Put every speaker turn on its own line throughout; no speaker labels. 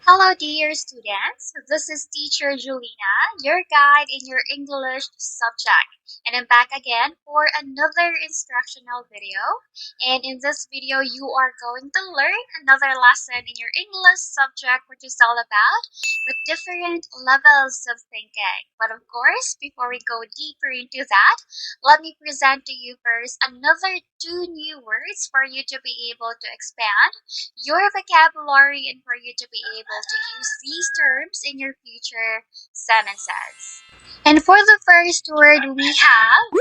Hello, dear students. This is Teacher Julina, your guide in your English subject. And I'm back again for another instructional video. And in this video, you are going to learn another lesson in your English subject, which is all about the different levels of thinking. But of course, before we go deeper into that, let me present to you first another two new words for you to be able to expand your vocabulary and for you to be able to use these terms in your future sentences. And for the first word, we have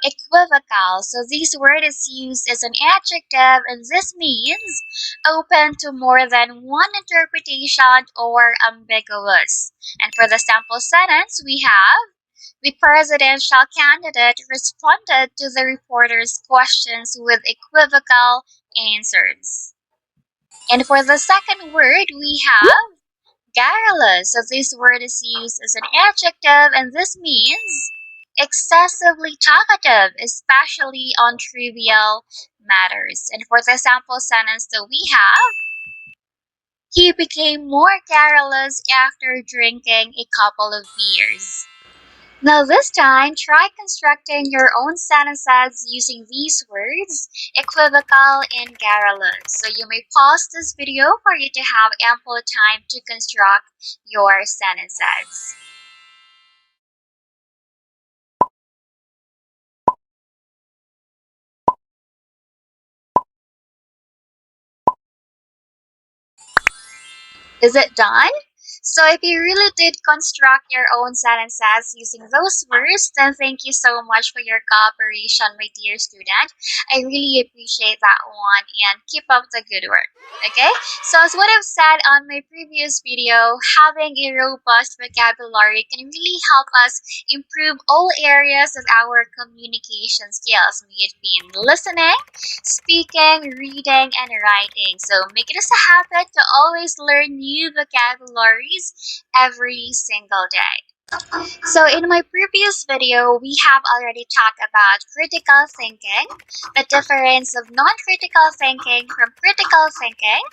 equivocal. So this word is used as an adjective and this means open to more than one interpretation or ambiguous. And for the sample sentence, we have the presidential candidate responded to the reporter's questions with equivocal answers. And for the second word, we have garrulous. So this word is used as an adjective, and this means excessively talkative, especially on trivial matters. And for the sample sentence that we have, he became more garrulous after drinking a couple of beers. Now this time, try constructing your own sentences using these words, equivocal and garrulous. So you may pause this video for you to have ample time to construct your sentences. Is it done? So if you really did construct your own sentences using those words, then thank you so much for your cooperation, my dear student. I really appreciate that one and keep up the good work. Okay? So as what I've said on my previous video, having a robust vocabulary can really help us improve all areas of our communication skills, be it being listening, speaking, reading, and writing. So make it as a habit to always learn new vocabularies every single day. So in my previous video, we have already talked about critical thinking, the difference of non-critical thinking from critical thinking,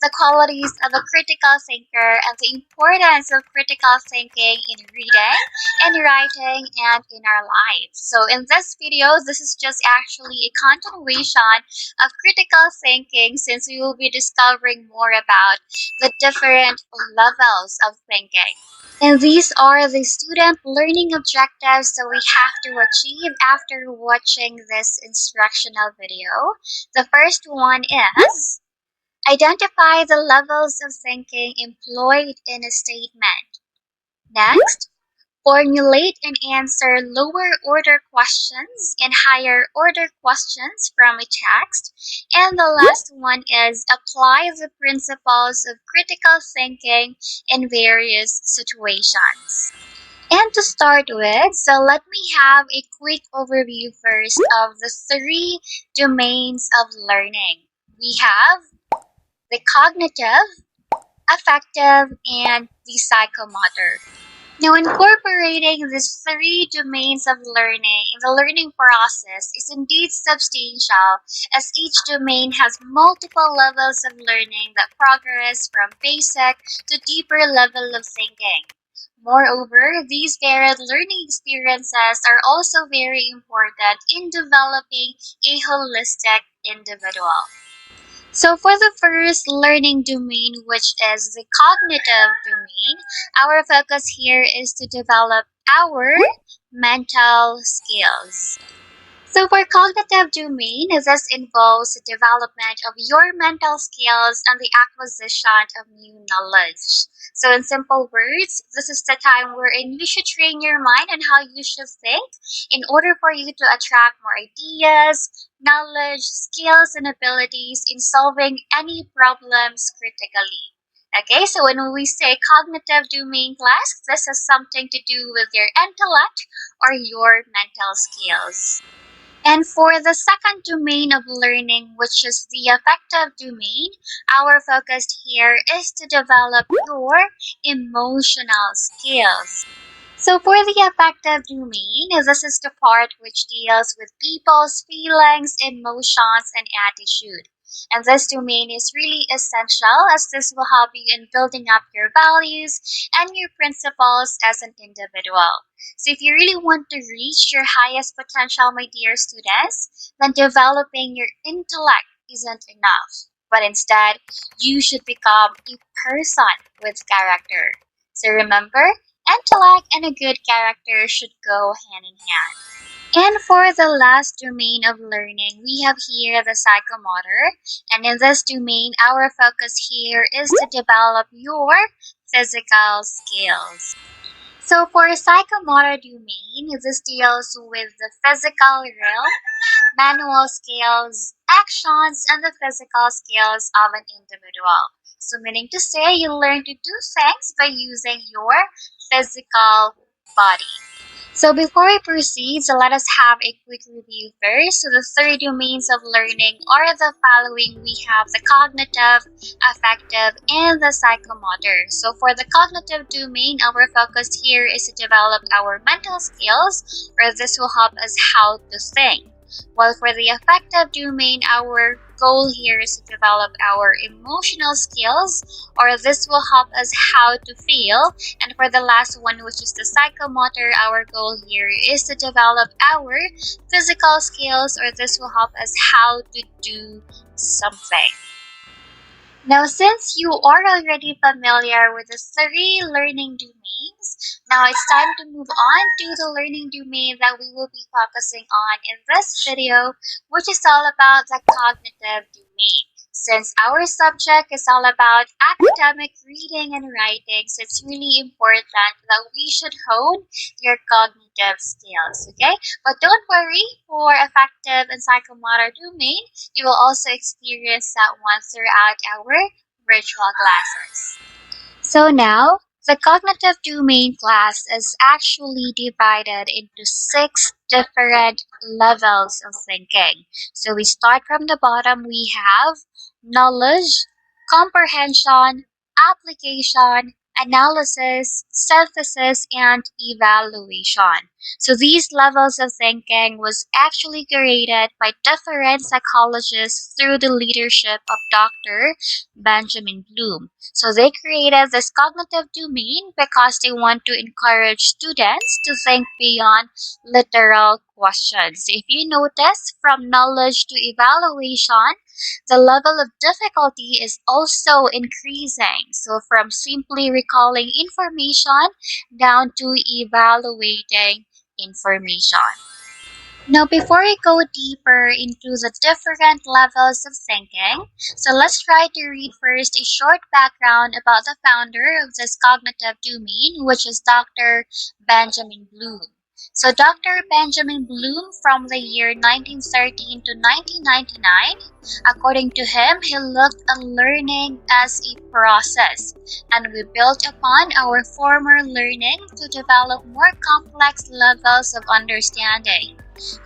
the qualities of a critical thinker, and the importance of critical thinking in reading and writing and in our lives. So in this video, this is just actually a continuation of critical thinking since we will be discovering more about the different levels of thinking. And these are the student learning objectives that we have to achieve after watching this instructional video. The first one is identify the levels of thinking employed in a statement. Next, formulate and answer lower order questions and higher order questions from a text. And the last one is apply the principles of critical thinking in various situations. And to start with, so let me have a quick overview first of the three domains of learning. We have the cognitive, affective, and the psychomotor. Now, incorporating these three domains of learning in the learning process is indeed substantial, as each domain has multiple levels of learning that progress from basic to deeper level of thinking. Moreover, these varied learning experiences are also very important in developing a holistic individual. So for the first learning domain, which is the cognitive domain, our focus here is to develop our mental skills. So for cognitive domain, this involves the development of your mental skills and the acquisition of new knowledge. So in simple words, this is the time wherein you should train your mind on how you should think in order for you to attract more ideas, knowledge, skills, and abilities in solving any problems critically. Okay, so when we say cognitive domain class, this has something to do with your intellect or your mental skills. And for the second domain of learning, which is the affective domain, our focus here is to develop your emotional skills. So for the affective domain, this is the part which deals with people's feelings, emotions, and attitude. And this domain is really essential as this will help you in building up your values and your principles as an individual. So if you really want to reach your highest potential, my dear students, then developing your intellect isn't enough. But instead, you should become a person with character. So remember, intellect and a good character should go hand in hand. And for the last domain of learning, we have here the psychomotor. And in this domain, our focus here is to develop your physical skills. So for psychomotor domain, this deals with the physical realm, manual skills, actions, and the physical skills of an individual. So meaning to say, you learn to do things by using your physical body. So before we proceed, so let us have a quick review first. So the three domains of learning are the following. We have the cognitive, affective, and the psychomotor. So for the cognitive domain, our focus here is to develop our mental skills, where this will help us how to think. While for the affective domain, our goal here is to develop our emotional skills, or this will help us how to feel. And for the last one, which is the psychomotor, our goal here is to develop our physical skills, or this will help us how to do something. Now, since you are already familiar with the three learning domains, now it's time to move on to the learning domain that we will be focusing on in this video, which is all about the cognitive domain. Since our subject is all about academic reading and writing, so it's really important that we should hone your cognitive skills, okay? But don't worry, for affective and psychomotor domain, you will also experience that one throughout our virtual classes. So now, the cognitive domain class is actually divided into 6 different levels of thinking. So we start from the bottom, we have knowledge, comprehension, application, analysis, synthesis, and evaluation. So these levels of thinking was actually created by different psychologists through the leadership of Dr. Benjamin Bloom. So they created this cognitive domain because they want to encourage students to think beyond literal questions. If you notice, from knowledge to evaluation, the level of difficulty is also increasing. So from simply recalling information down to evaluating information. Now, before we go deeper into the different levels of thinking, so let's try to read first a short background about the founder of this cognitive domain, which is Dr. Benjamin Bloom. So Dr. Benjamin Bloom, from the year 1913 to 1999, according to him, he looked at learning as a process, and we built upon our former learning to develop more complex levels of understanding.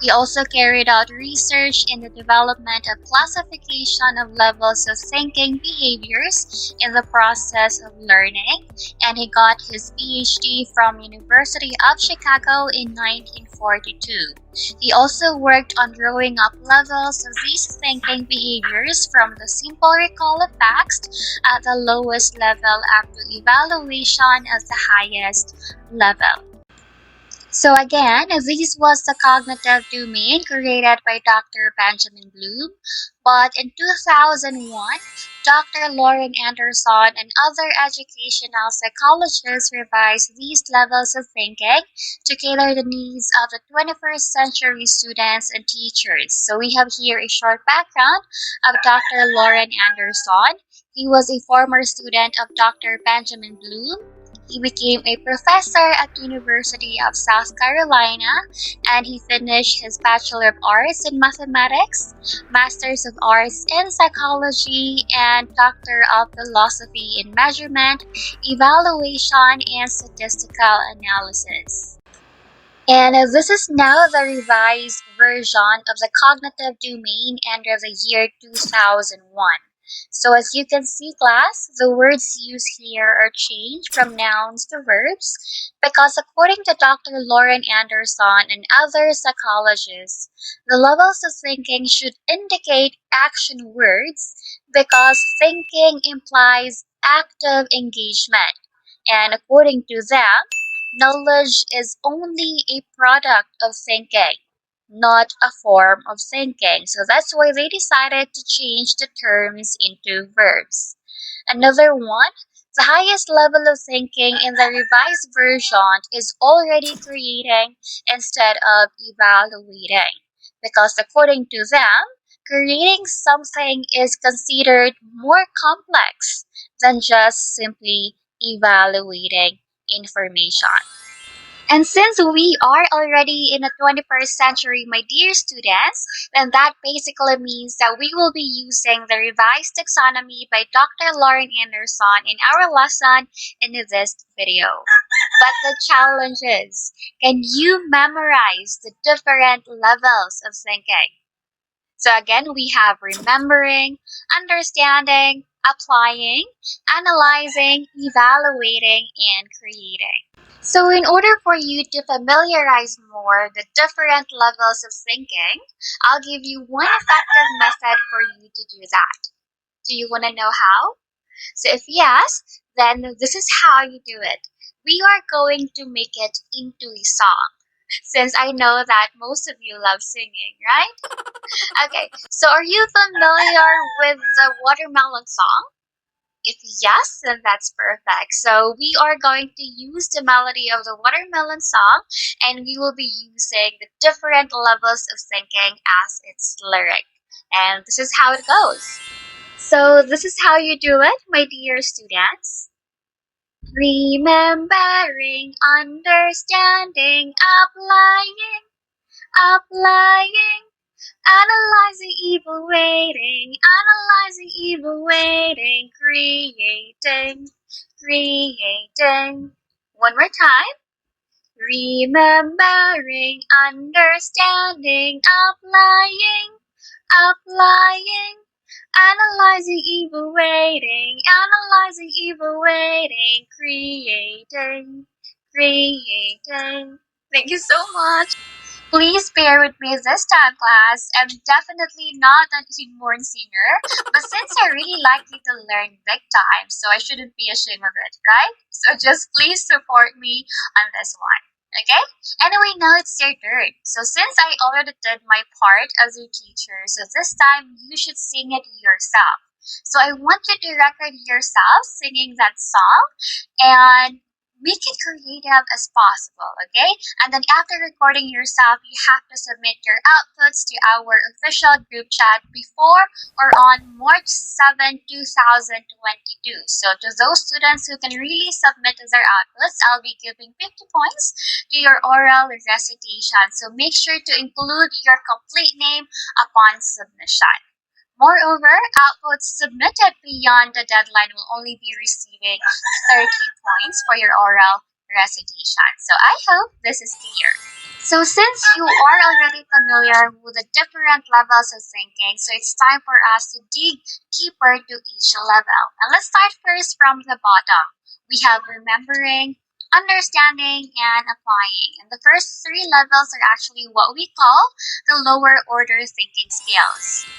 He also carried out research in the development of classification of levels of thinking behaviors in the process of learning, and he got his PhD from University of Chicago in 1942. He also worked on growing up levels of these thinking behaviors from the simple recall of facts at the lowest level up to evaluation at the highest level. So again, this was the cognitive domain created by Dr. Benjamin Bloom, but in 2001, Dr. Lauren Anderson and other educational psychologists revised these levels of thinking to cater the needs of the 21st century students and teachers. So we have here a short background of Dr. Lauren Anderson. He was a former student of Dr. Benjamin Bloom. He became a professor at the University of South Carolina, and he finished his Bachelor of Arts in Mathematics, Masters of Arts in Psychology, and Doctor of Philosophy in Measurement, Evaluation, and Statistical Analysis. And this is now the revised version of the cognitive domain under the year 2001. So as you can see, class, the words used here are changed from nouns to verbs because according to Dr. Lauren Anderson and other psychologists, the levels of thinking should indicate action words because thinking implies active engagement. And according to them, knowledge is only a product of thinking, not a form of thinking. So that's why they decided to change the terms into verbs. Another one, the highest level of thinking in the revised version is already creating instead of evaluating. Because according to them, creating something is considered more complex than just simply evaluating information. And since we are already in the 21st century, my dear students, then that basically means that we will be using the revised taxonomy by Dr. Lauren Anderson in our lesson in this video. But the challenge is, can you memorize the different levels of thinking? So again, we have remembering, understanding, applying, analyzing, evaluating, and creating. So in order for you to familiarize more the different levels of thinking, I'll give you one effective method for you to do that. Do you want to know how? So if yes, then this is how you do it. We are going to make it into a song. Since I know that most of you love singing, right? Okay, so are you familiar with the watermelon song? If yes, then that's perfect. So we are going to use the melody of the watermelon song and we will be using the different levels of thinking as its lyric. And this is how it goes. So this is how you do it, my dear students. Remembering, understanding, applying, analyzing, evaluating, creating. One more time. Remembering, understanding, applying, analyzing, evaluating, creating. Thank you so much. Please bear with me this time, class. I'm definitely not an inborn singer, but since I really like you to learn big time, so I shouldn't be ashamed of it, right? So just please support me on this one, okay? Anyway, now it's your turn. So since I already did my part as your teacher, so this time you should sing it yourself. So I want you to record yourself singing that song and make it creative as possible, okay? And then after recording yourself, you have to submit your outputs to our official group chat before or on March 7, 2022. So to those students who can really submit their outputs, I'll be giving 50 points to your oral recitation. So make sure to include your complete name upon submission. Moreover, outputs submitted beyond the deadline will only be receiving 30 points for your oral recitation. So I hope this is clear. So since you are already familiar with the different levels of thinking, so it's time for us to dig deeper to each level. And let's start first from the bottom. We have remembering, understanding, and applying. And the first three levels are actually what we call the lower order thinking skills.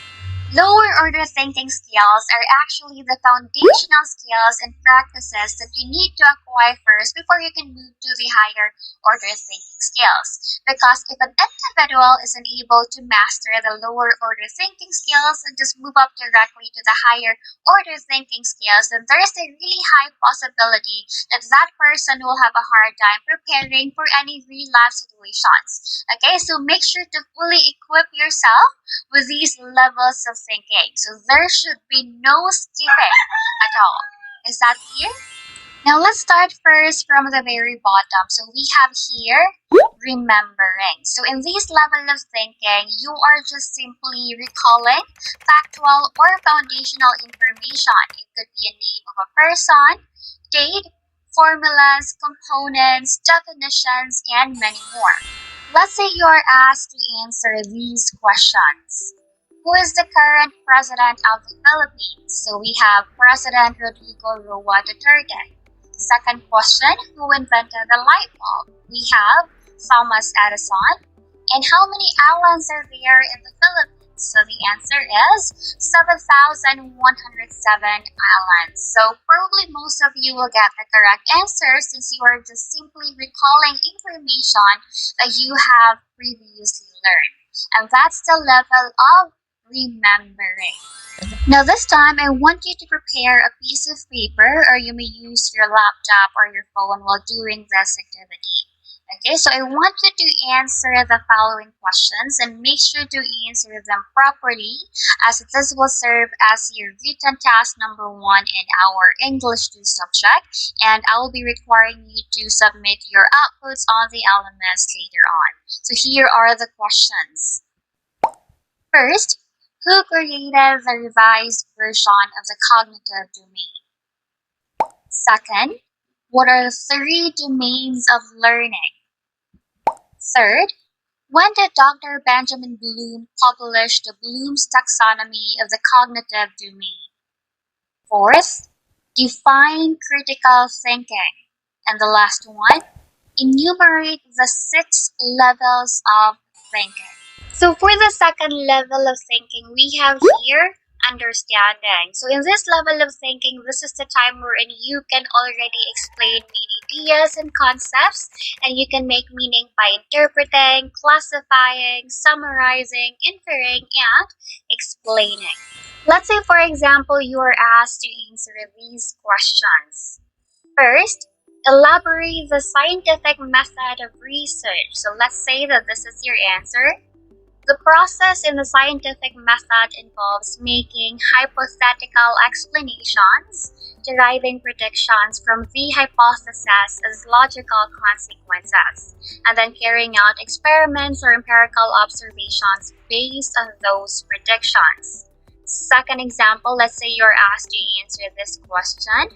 Lower order thinking skills are actually the foundational skills and practices that you need to acquire first before you can move to the higher order thinking skills. Because if an individual is unable to master the lower order thinking skills and just move up directly to the higher order thinking skills, then there is a really high possibility that that person will have a hard time preparing for any real life situations. Okay, so make sure to fully equip yourself with these levels of thinking. So there should be no skipping at all. Is that clear? Now let's start first from the very bottom. So we have here remembering. So in this level of thinking, you are just simply recalling factual or foundational information. It could be a name of a person, date, formulas, components, definitions, and many more. Let's say you are asked to answer these questions. Who is the current president of the Philippines? So we have President Rodrigo Roa Duterte. Second question, who invented the light bulb? We have Thomas Edison. And how many islands are there in the Philippines? So the answer is 7,107 islands. So probably most of you will get the correct answer since you are just simply recalling information that you have previously learned. And that's the level of remembering. Now this time, I want you to prepare a piece of paper, or you may use your laptop or your phone while doing this activity. Okay, so I want you to answer the following questions and make sure to answer them properly, as this will serve as your written task number 1 in our English 2 subject, and I will be requiring you to submit your outputs on the LMS later on. So here are the questions. First, who created the revised version of the cognitive domain? Second, what are the 3 domains of learning? Third, when did Dr. Benjamin Bloom publish the Bloom's taxonomy of the cognitive domain? Fourth, define critical thinking. And the last one, enumerate the 6 levels of thinking. So for the second level of thinking, we have here understanding. So in this level of thinking, this is the time wherein you can already explain many ideas and concepts, and you can make meaning by interpreting, classifying, summarizing, inferring, and explaining. Let's say, for example, you are asked to answer these questions. First, elaborate the scientific method of research. So let's say that this is your answer. The process in the scientific method involves making hypothetical explanations, deriving predictions from the hypothesis as logical consequences, and then carrying out experiments or empirical observations based on those predictions. Second example, let's say you're asked to answer this question.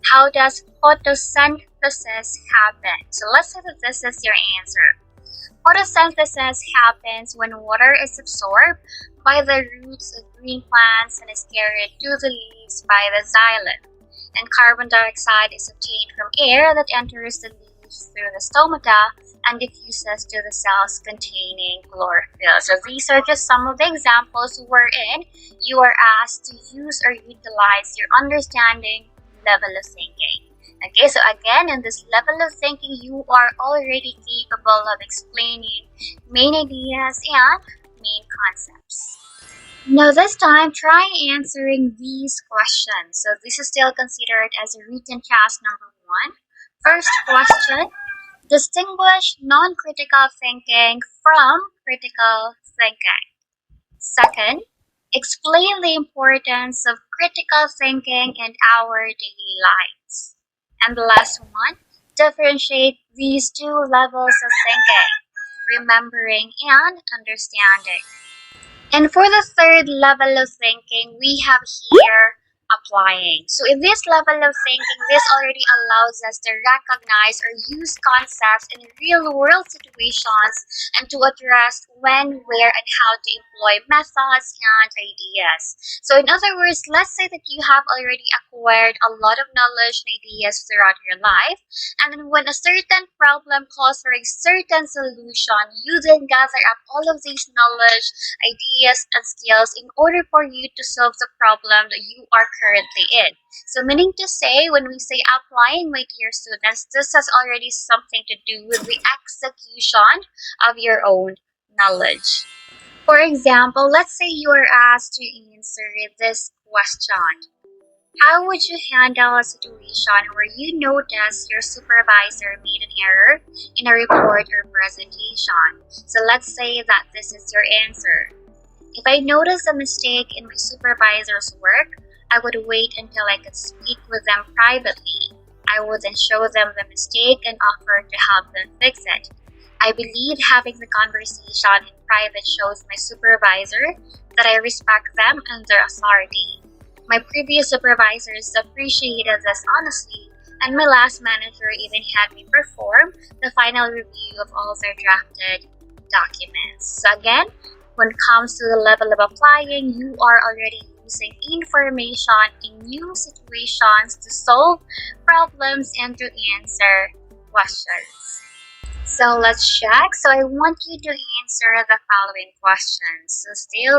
How does photosynthesis happen? So let's say that this is your answer. Photosynthesis happens when water is absorbed by the roots of green plants and is carried to the leaves by the xylem. And carbon dioxide is obtained from air that enters the leaves through the stomata and diffuses to the cells containing chlorophyll. So these are just some of the examples wherein you are asked to use or utilize your understanding level of thinking. Okay, so again, in this level of thinking, you are already capable of explaining main ideas and main concepts. Now this time, try answering these questions. So this is still considered as a written task number 1. First question, distinguish non-critical thinking from critical thinking. Second, explain the importance of critical thinking in our daily lives. And the last one, differentiate these 2 levels of thinking, remembering and understanding. And for the third level of thinking, we have here applying. So in this level of thinking, this already allows us to recognize or use concepts in real-world situations and to address when, where, and how to employ methods and ideas. So in other words, let's say that you have already acquired a lot of knowledge and ideas throughout your life, and then when a certain problem calls for a certain solution, you then gather up all of these knowledge, ideas, and skills in order for you to solve the problem that you are currently in. So meaning to say, when we say applying, my dear students, this has already something to do with the execution of your own knowledge. For example, let's say you are asked to answer this question. How would you handle a situation where you notice your supervisor made an error in a report or presentation? So let's say that this is your answer. If I notice a mistake in my supervisor's work, I would wait until I could speak with them privately. I would then show them the mistake and offer to help them fix it. I believe having the conversation in private shows my supervisor that I respect them and their authority. My previous supervisors appreciated this honestly, and my last manager even had me perform the final review of all their drafted documents. So again, When it comes to the level of applying, you are already using information in new situations to solve problems and to answer questions. So let's check. So I want you to answer the following questions. So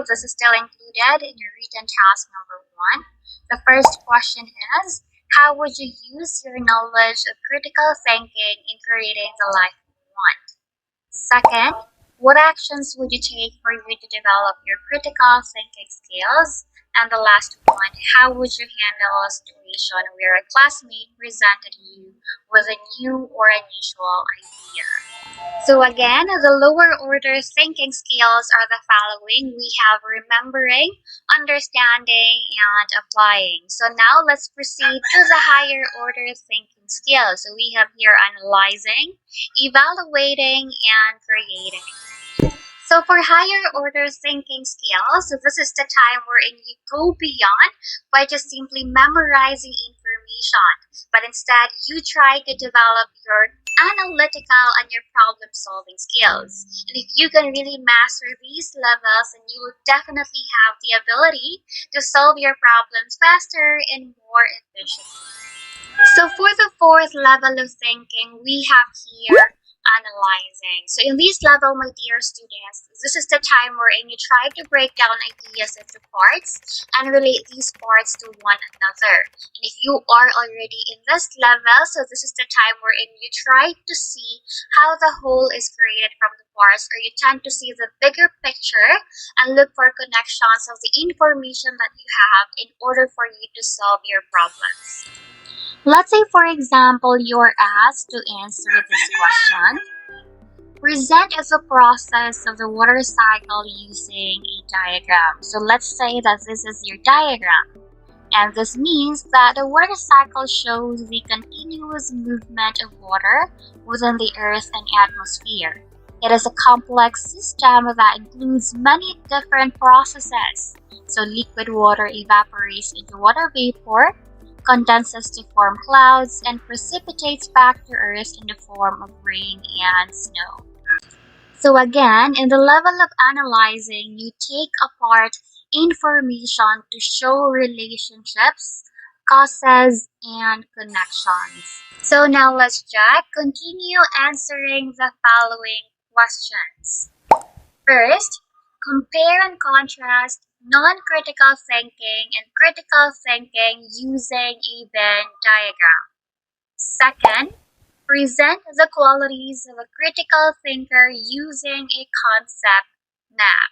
this is still included in your written task number 1. The first question is, how would you use your knowledge of critical thinking in creating the life you want? Second, what actions would you take for you to develop your critical thinking skills? And the last one, how would you handle a situation where a classmate presented you with a new or unusual idea? So again, the lower order thinking skills are the following. We have remembering, understanding, and applying. So now let's proceed to the higher order thinking skills. So we have here analyzing, evaluating, and creating. So for higher order thinking skills, so this is the time wherein you go beyond by just simply memorizing information, but instead you try to develop your analytical and your problem solving skills. And if you can really master these levels, then you will definitely have the ability to solve your problems faster and more efficiently. So for the fourth level of thinking, we have here analyzing. So in this level, my dear students, this is the time wherein you try to break down ideas into parts and relate these parts to one another. And if you are already in this level, so this is the time wherein you try to see how the whole is created from the parts, or you tend to see the bigger picture and look for connections of the information that you have in order for you to solve your problems. Let's say, for example, you're asked to answer this question. Present the process of the water cycle using a diagram. So let's say that this is your diagram. And this means that the water cycle shows the continuous movement of water within the Earth and atmosphere. It is a complex system that includes many different processes. So liquid water evaporates into water vapor, condenses to form clouds, and precipitates back to Earth in the form of rain and snow. So again, in the level of analyzing, you take apart information to show relationships, causes, and connections. So now let's check. Continue answering the following questions. First, compare and contrast non-critical thinking and critical thinking using a Venn diagram. Second, present the qualities of a critical thinker using a concept map.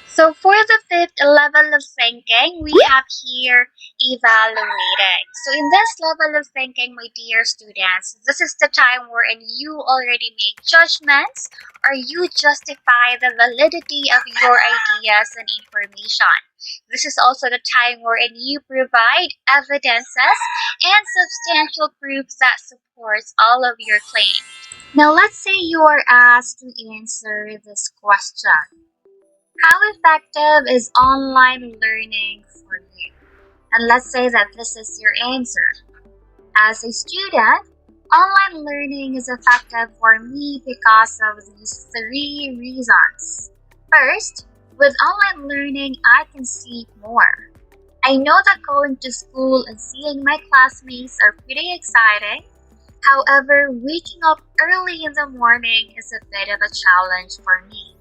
So for the fifth level of thinking, we have here evaluating. So in this level of thinking, my dear students, this is the time wherein you already make judgments or you justify the validity of your ideas and information. This is also the time wherein you provide evidences and substantial proof that supports all of your claims. Now let's say you are asked to answer this question. How effective is online learning for you? And let's say that this is your answer. As a student, online learning is effective for me because of these 3 reasons. First, with online learning, I can sleep more. I know that going to school and seeing my classmates are pretty exciting. However, waking up early in the morning is a bit of a challenge for me.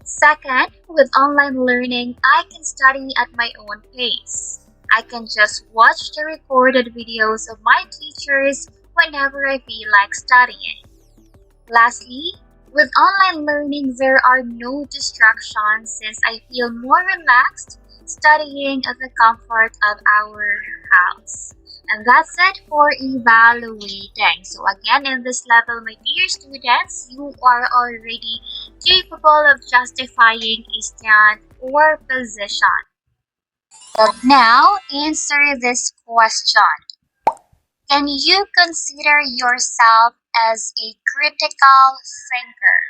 Second, with online learning, I can study at my own pace. I can just watch the recorded videos of my teachers whenever I feel like studying. Lastly, with online learning, there are no distractions since I feel more relaxed studying at the comfort of our house. And that's it for evaluating. So again, in this level, my dear students, you are already capable of justifying a stand or position. But now, answer this question. Can you consider yourself as a critical thinker?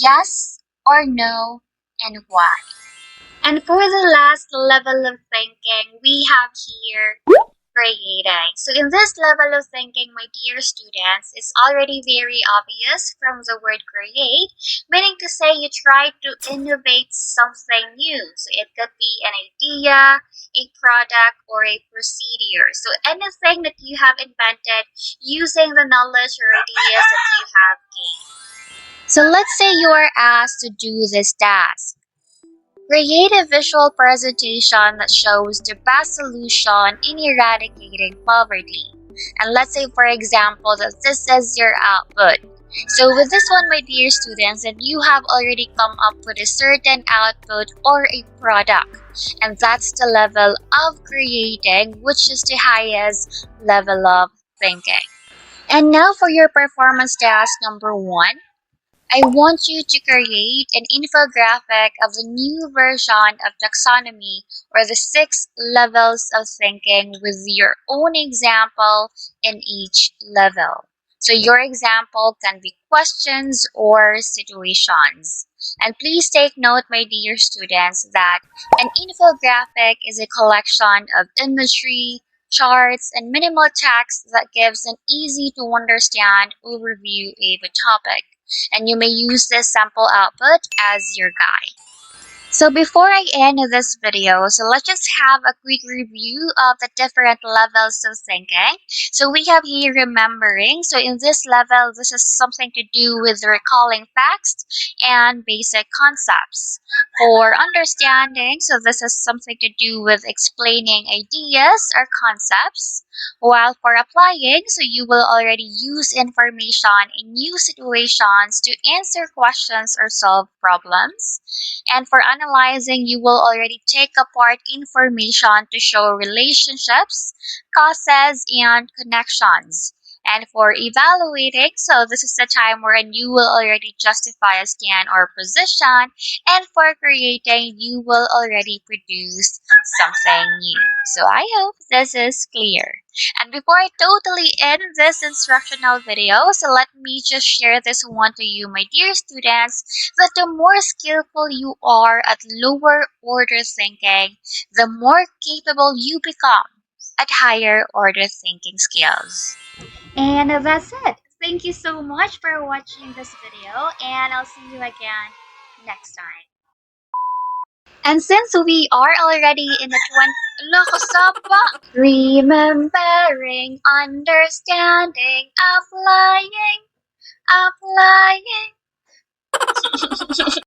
Yes or no, and why? And for the last level of thinking, we have here creating. So in this level of thinking, my dear students, it's already very obvious from the word create, meaning to say you try to innovate something new. So it could be an idea, a product, or a procedure. So anything that you have invented using the knowledge or ideas that you have gained. So let's say you are asked to do this task. Create a visual presentation that shows the best solution in eradicating poverty. And let's say, for example, that this is your output. So with this one, my dear students, and you have already come up with a certain output or a product. And that's the level of creating, which is the highest level of thinking. And now for your performance task number 1. I want you to create an infographic of the new version of taxonomy or the 6 levels of thinking with your own example in each level. So your example can be questions or situations. And please take note, my dear students, that an infographic is a collection of imagery, charts, and minimal text that gives an easy to understand overview of a topic, and you may use this sample output as your guide. So before I end this video, so let's just have a quick review of the different levels of thinking. So we have here remembering. So in this level, this is something to do with recalling facts and basic concepts. For understanding, so this is something to do with explaining ideas or concepts. While for applying, so you will already use information in new situations to answer questions or solve problems. And for analyzing, you will already take apart information to show relationships, causes, and connections. And for evaluating, so this is the time wherein you will already justify a stand or position. And for creating, you will already produce something new. So I hope this is clear. And before I totally end this instructional video, so let me just share this one to you, my dear students, that the more skillful you are at lower order thinking, the more capable you become at higher order thinking skills. And that's it. Thank you so much for watching this video, and I'll see you again next time. And since we are already in the 20... Lokosapa! Remembering, understanding, applying, applying.